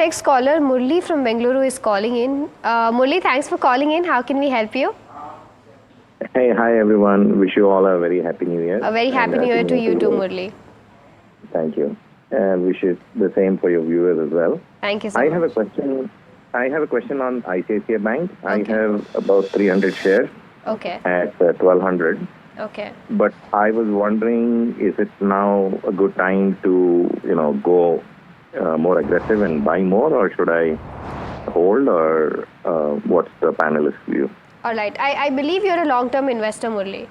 Next caller, Murli from Bengaluru is calling in. Murli, thanks for calling in. How can we help you? Hey, hi everyone. Wish you all a very happy New Year. A very happy New Year to you too, Murli. Thank you. And wish it the same for your viewers as well. Thank you so much. Have a question. I have a question on ICICI Bank. Okay. I have about 300 shares Okay. at 1200. Okay. But I was wondering, is it now a good time to, go more aggressive and buy more, or should I hold, or what's the panelist view? All right. I believe you're a long-term investor, Murli.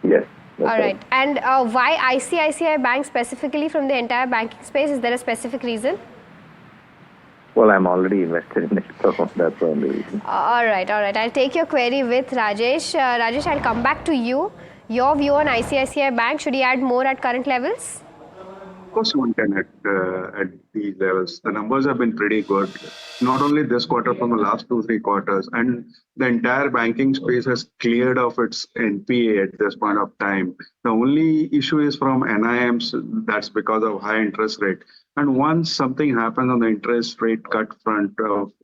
Yes. All right. And why ICICI Bank specifically from the entire banking space? Is there a specific reason? Well, I'm already invested in it, so that's the only reason. All right. All right. I'll take your query with Rajesh. Rajesh, I'll come back to you. Your view on ICICI Bank, should he add more at current levels? Of course, one can at these levels. The numbers have been pretty good, not only this quarter, from the last 2-3 quarters, and the entire banking space has cleared off its NPA at this point of time. The only issue is from NIMs. That's because of high interest rate. And once something happens on the interest rate cut front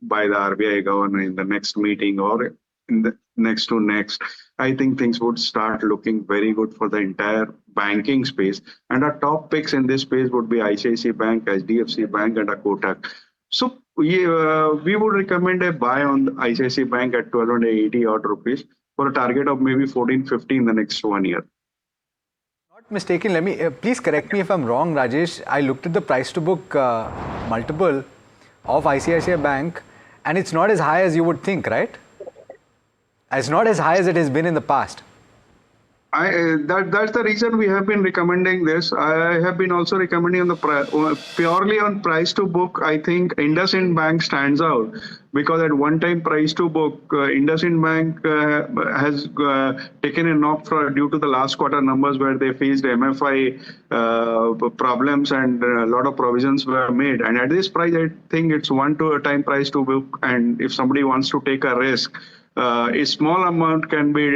by the RBI governor in the next meeting or in the next to next, I think things would start looking very good for the entire banking space. And our top picks in this space would be ICICI Bank, HDFC Bank, and a Kotak. So we would recommend a buy on ICICI Bank at 1280 odd rupees for a target of maybe 1450 in the next 1 year. Not mistaken, let me please correct me if I'm wrong, Rajesh. I looked at the price to book multiple of ICICI Bank, and it's not as high as you would think, right? It's not as high as it has been in the past. That's the reason we have been recommending this. I have been also recommending on the purely on price to book. I think IndusInd Bank stands out because at one time price to book, IndusInd Bank has taken a knock due to the last quarter numbers where they faced MFI problems and a lot of provisions were made. And at this price, I think it's 1 to a time price to book. And if somebody wants to take a risk, a small amount can be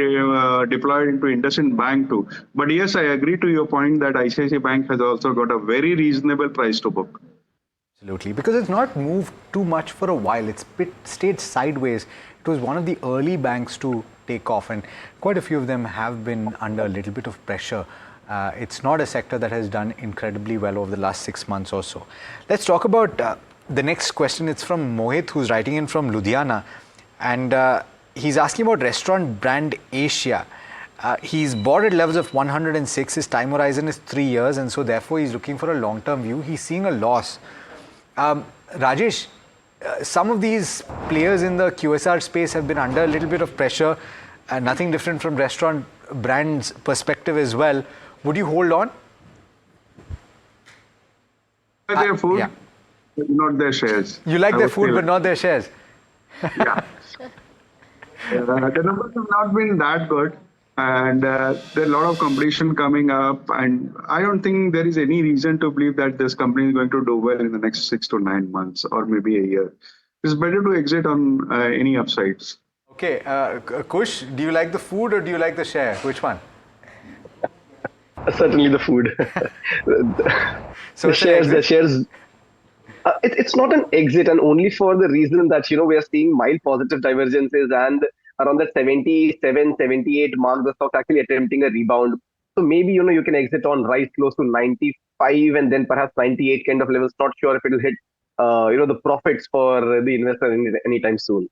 deployed into IndusInd Bank too. But yes, I agree to your point that ICICI Bank has also got a very reasonable price to book. Absolutely, because it's not moved too much for a while. It's stayed sideways. It was one of the early banks to take off, and quite a few of them have been under a little bit of pressure. It's not a sector that has done incredibly well over the last 6 months or so. Let's talk about the next question. It's from Mohit, who's writing in from Ludhiana, and he's asking about restaurant brand Asia. He's bought at levels of 106. His time horizon is 3 years, and so therefore he's looking for a long-term view. He's seeing a loss. Rajesh, some of these players in the QSR space have been under a little bit of pressure. Nothing different from restaurant brands' perspective as well. Would you hold on? Their food, yeah. Not their shares. You like their food, but not their shares. Yeah. The numbers have not been that good, and there's a lot of competition coming up, and I don't think there is any reason to believe that this company is going to do well in the next 6 to 9 months or maybe a year. It's better to exit on any upsides. Okay, Kush, do you like the food or do you like the share? Which one? Certainly the food. So the shares. It's not an exit, and only for the reason that we are seeing mild positive divergences, and around that 77, 78 mark, the stock actually attempting a rebound. So maybe you can exit on rise close to 95 and then perhaps 98 kind of levels. Not sure if it will hit the profits for the investor anytime soon.